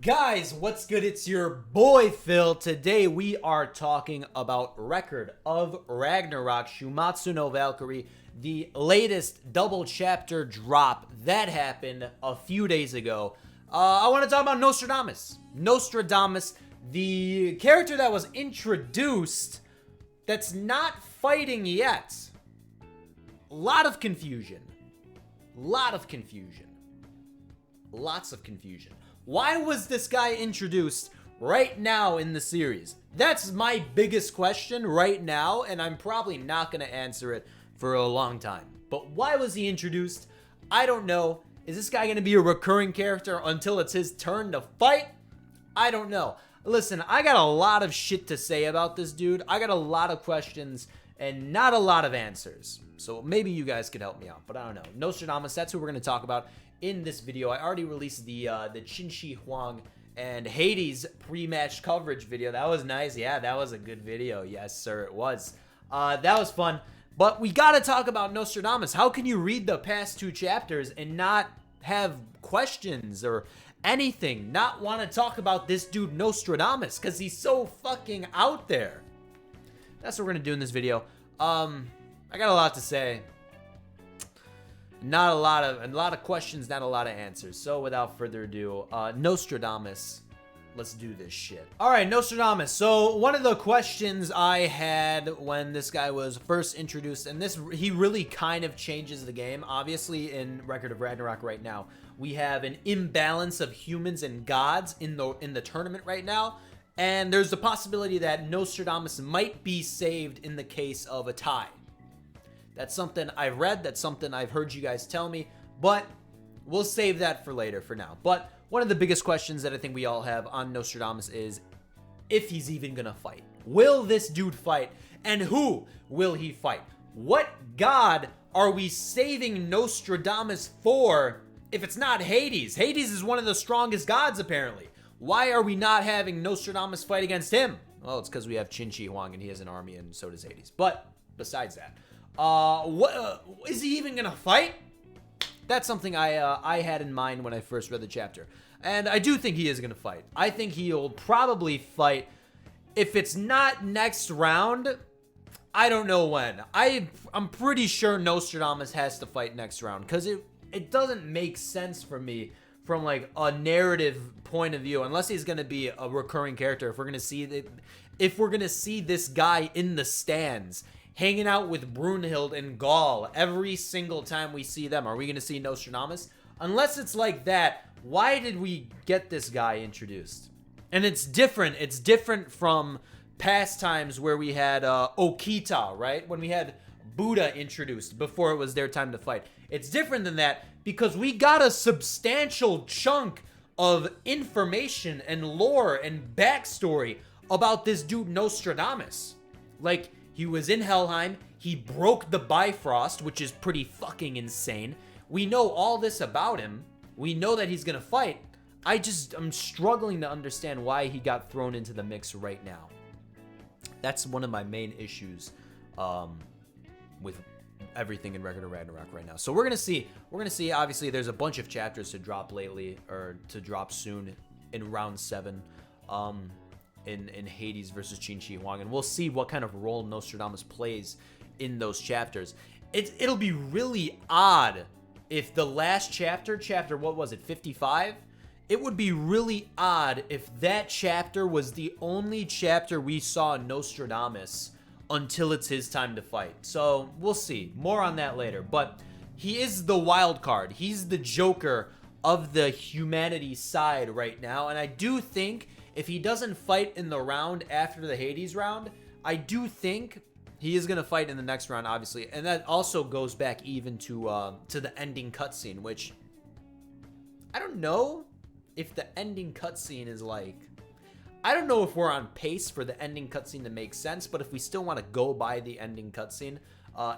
Guys, what's good? It's your boy Phil. Today we are talking about Record of Ragnarok, Shuumatsu no Valkyrie, the latest double chapter drop that happened a few days ago. I want to talk about Nostradamus. Nostradamus, the character that was introduced that's not fighting yet. Lot of confusion. Lots of confusion. Why was this guy introduced right now in the series? That's my biggest question right now, and I'm probably not going to answer it for a long time. But why was he introduced? I don't know. Is this guy going to be a recurring character until it's his turn to fight? I don't know. Listen, I got a lot of shit to say about this dude. I got a lot of questions and not a lot of answers. So maybe you guys could help me out, but I don't know. Nostradamus, that's who we're going to talk about in this video. I already released the Qin Shi Huang and Hades pre-match coverage video. That was nice. Yeah, that was a good video. Yes, sir, it was. That was fun. But we got to talk about Nostradamus. How can you read the past two chapters and not have questions or anything? Not want to talk about this dude Nostradamus because he's so fucking out there. That's what we're going to do in this video. I got a lot to say. Not a lot of questions, not a lot of answers. So without further ado, Nostradamus, let's do this shit. All right, Nostradamus. So one of the questions I had when this guy was first introduced, and he really kind of changes the game. Obviously, in Record of Ragnarok right now, we have an imbalance of humans and gods in the tournament right now, and there's the possibility that Nostradamus might be saved in the case of a tie. That's something I've read. That's something I've heard you guys tell me. But we'll save that for later for now. But one of the biggest questions that I think we all have on Nostradamus is if he's even going to fight. Will this dude fight? And who will he fight? What god are we saving Nostradamus for if it's not Hades? Hades is one of the strongest gods, apparently. Why are we not having Nostradamus fight against him? Well, it's because we have Qin Shi Huang and he has an army and so does Hades. But besides that, is he even gonna fight? That's something I had in mind when I first read the chapter, and I do think he is gonna fight. I think he'll probably fight. If it's not next round, I don't know when. I'm pretty sure Nostradamus has to fight next round because it doesn't make sense for me from like a narrative point of view unless he's gonna be a recurring character. If we're gonna see this guy in the stands hanging out with Brunhild and Gaul every single time we see them, are we going to see Nostradamus? Unless it's like that, why did we get this guy introduced? And it's different. It's different from past times where we had Okita, right? When we had Buddha introduced before it was their time to fight. It's different than that because we got a substantial chunk of information and lore and backstory about this dude Nostradamus. Like, he was in Helheim. He broke the Bifrost, which is pretty fucking insane. We know all this about him. We know that he's gonna fight. I'm struggling to understand why he got thrown into the mix right now. That's one of my main issues with everything in Record of Ragnarok right now. So we're gonna see. Obviously, there's a bunch of chapters to drop lately, or to drop soon in round 7. In Hades versus Qin Shi Huang, and we'll see what kind of role Nostradamus plays in those chapters. It'll be really odd if the last chapter, what was it, 55? It would be really odd if that chapter was the only chapter we saw Nostradamus until it's his time to fight. So we'll see. More on that later. But he is the wild card. He's the Joker of the humanity side right now, and I do think if he doesn't fight in the round after the Hades round, I do think he is going to fight in the next round, obviously. And that also goes back even to the ending cutscene, which I don't know if the ending cutscene is like... I don't know if we're on pace for the ending cutscene to make sense, but if we still want to go by the ending cutscene,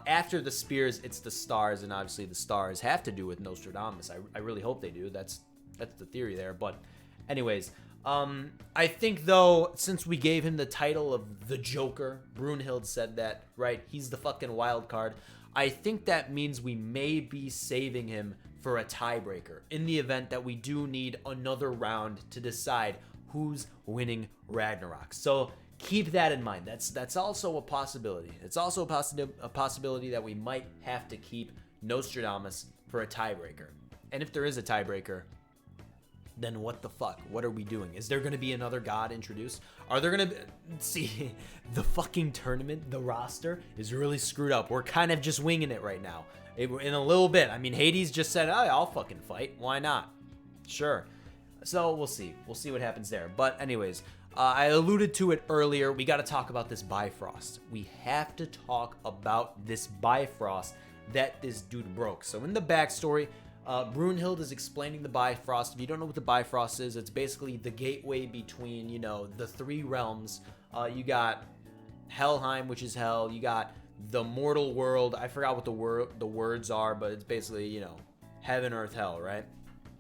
after the spears, it's the stars, and obviously the stars have to do with Nostradamus. I really hope they do. That's the theory there. But anyways... I think, though, since we gave him the title of the Joker, Brunhild said that, right? He's the fucking wild card. I think that means we may be saving him for a tiebreaker in the event that we do need another round to decide who's winning Ragnarok. So keep that in mind. That's also a possibility. It's also a possibility that we might have to keep Nostradamus for a tiebreaker. And if there is a tiebreaker, then what the fuck? What are we doing? Is there going to be another god introduced? Are there going to be... See, the fucking tournament, the roster is really screwed up. We're kind of just winging it right now. In a little bit. I mean, Hades just said, oh, I'll fucking fight. Why not? Sure. So we'll see. We'll see what happens there. But anyways, I alluded to it earlier. We got to talk about this Bifrost. We have to talk about this Bifrost that this dude broke. So in the backstory... Brunhild is explaining the Bifrost. If you don't know what the Bifrost is, it's basically the gateway between, you know, the three realms. You got Helheim, which is hell. You got the mortal world. I forgot what the words are, but it's basically, you know, heaven, earth, hell, right?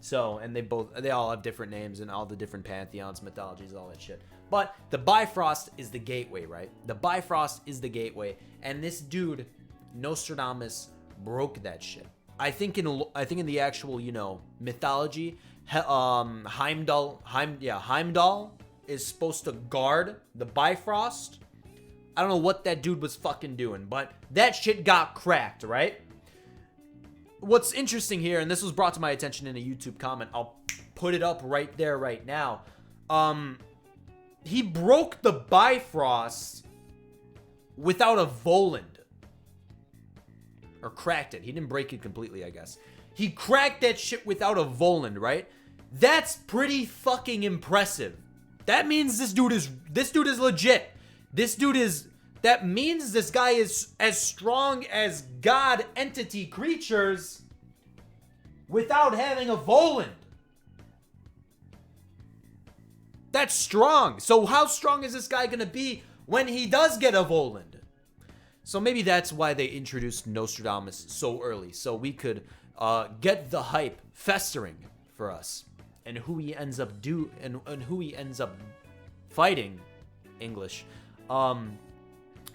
So, and they all have different names and all the different pantheons, mythologies, all that shit. But the Bifrost is the gateway, right? The Bifrost is the gateway, and this dude, Nostradamus, broke that shit. I think in the actual, you know, mythology, Heimdall is supposed to guard the Bifrost. I don't know what that dude was fucking doing, but that shit got cracked, right? What's interesting here, and this was brought to my attention in a YouTube comment, I'll put it up right there right now. He broke the Bifrost without a Voland. Or cracked it. He didn't break it completely, I guess. He cracked that shit without a Voland, right? That's pretty fucking impressive. That means this dude is legit. That means this guy is as strong as god entity creatures without having a Voland. That's strong. So how strong is this guy gonna be when he does get a Voland? So maybe that's why they introduced Nostradamus so early, so we could get the hype festering for us, and who he ends up fighting, English,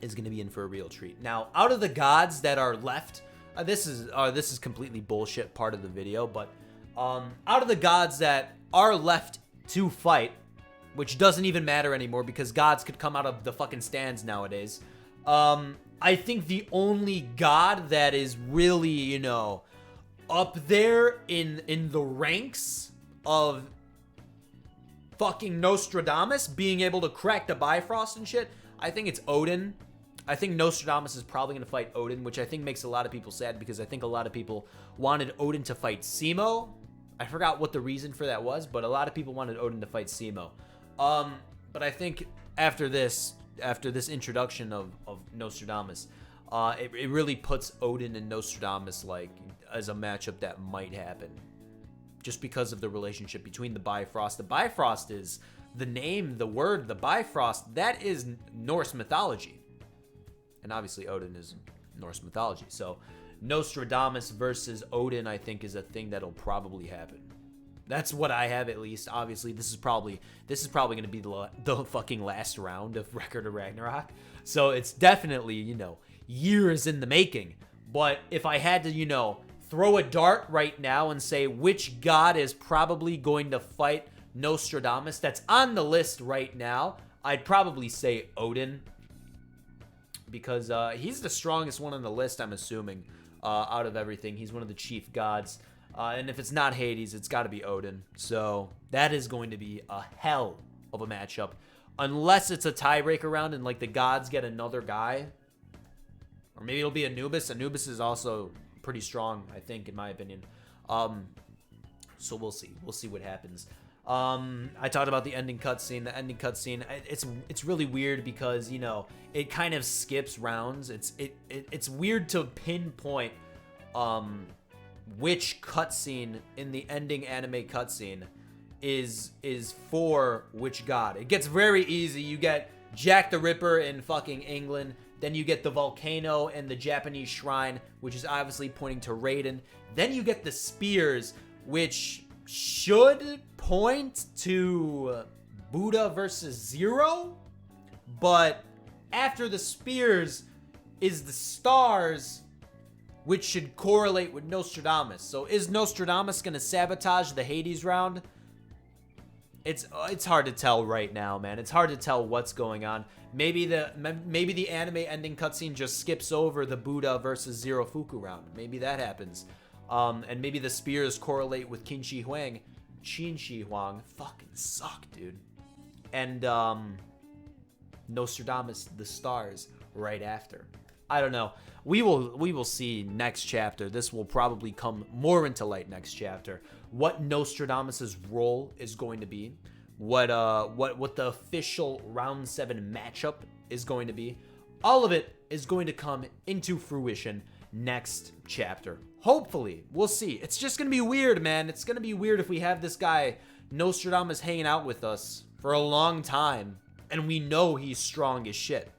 is gonna be in for a real treat. Now, out of the gods that are left, this is completely bullshit part of the video, but out of the gods that are left to fight, which doesn't even matter anymore because gods could come out of the fucking stands nowadays. I think the only god that is really, you know, up there in the ranks of fucking Nostradamus being able to crack the Bifrost and shit, I think it's Odin. I think Nostradamus is probably going to fight Odin, which I think makes a lot of people sad because I think a lot of people wanted Odin to fight Simo. I forgot what the reason for that was, but a lot of people wanted Odin to fight Simo. But I think after this introduction of Nostradamus, it really puts Odin and Nostradamus like as a matchup that might happen, just because of the relationship between the Bifrost. The Bifrost is the name, the word, the Bifrost. That is Norse mythology, and obviously Odin is Norse mythology. So Nostradamus versus Odin, I think, is a thing that'll probably happen. That's what I have, at least. Obviously, this is probably going to be the fucking last round of Record of Ragnarok. So it's definitely, you know, years in the making. But if I had to, you know, throw a dart right now and say which god is probably going to fight Nostradamus that's on the list right now, I'd probably say Odin. Because he's the strongest one on the list, I'm assuming, out of everything. He's one of the chief gods. And if it's not Hades, it's got to be Odin. So that is going to be a hell of a matchup. Unless it's a tiebreaker round and like the gods get another guy. Or maybe it'll be Anubis. Anubis is also pretty strong, I think, in my opinion. So we'll see. We'll see what happens. I talked about the ending cutscene. The ending cutscene, it's really weird because, you know, it kind of skips rounds. It's weird to pinpoint which cutscene in the ending anime cutscene is for which god. It gets very easy. You get Jack the Ripper in fucking England. Then you get the volcano and the Japanese shrine, which is obviously pointing to Raiden. Then you get the spears, which should point to Buddha versus Zero. But after the spears is the stars, which should correlate with Nostradamus. So is Nostradamus going to sabotage the Hades round? It's hard to tell right now, man. It's hard to tell what's going on. Maybe the anime ending cutscene just skips over the Buddha versus Zero Fuku round. Maybe that happens. And maybe the spears correlate with Qin Shi Huang fucking suck, dude. And Nostradamus the stars right after. I don't know. We will see next chapter. This will probably come more into light next chapter. What Nostradamus's role is going to be, what the official round 7 matchup is going to be. All of it is going to come into fruition next chapter. Hopefully, we'll see. It's just gonna be weird, man. It's gonna be weird if we have this guy Nostradamus hanging out with us for a long time, and we know he's strong as shit.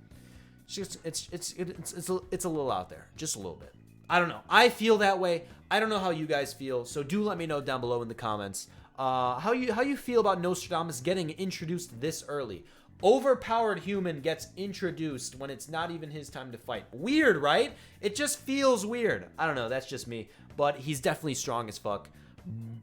It's a little out there, just a little bit. I don't know. I feel that way. I don't know how you guys feel, so do let me know down below in the comments how you feel about Nostradamus getting introduced this early. Overpowered human gets introduced when it's not even his time to fight. Weird, right? It just feels weird. I don't know. That's just me, but he's definitely strong as fuck.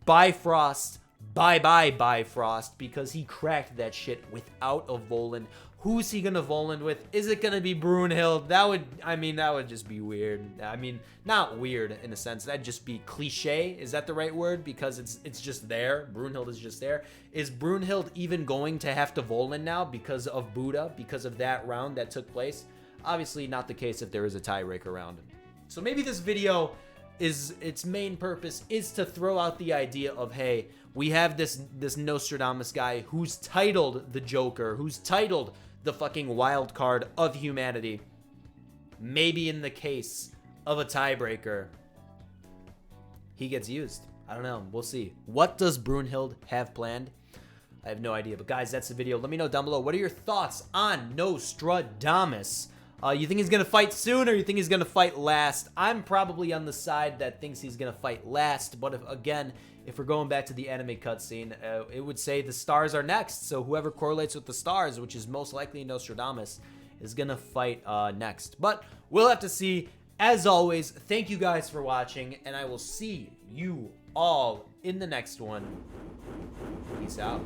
Bifrost. Bye-bye, Bifrost, because he cracked that shit without a Volan. Who's he gonna Volan with? Is it gonna be Brunhild? That would just be weird. I mean, not weird in a sense. That'd just be cliche. Is that the right word? Because it's just there. Brunhild is just there. Is Brunhild even going to have to Volan now because of Buddha? Because of that round that took place? Obviously not the case if there is a tiebreaker round. So maybe this video its main purpose is to throw out the idea of, hey, we have this Nostradamus guy who's titled the Joker, who's titled the fucking Wildcard of humanity. Maybe in the case of a tiebreaker, he gets used. I don't know. We'll see. What does Brunhild have planned? I have no idea. But guys, that's the video. Let me know down below. What are your thoughts on Nostradamus? You think he's going to fight soon, or you think he's going to fight last? I'm probably on the side that thinks he's going to fight last. But if we're going back to the anime cutscene, it would say the stars are next. So whoever correlates with the stars, which is most likely Nostradamus, is going to fight next. But we'll have to see. As always, thank you guys for watching, and I will see you all in the next one. Peace out.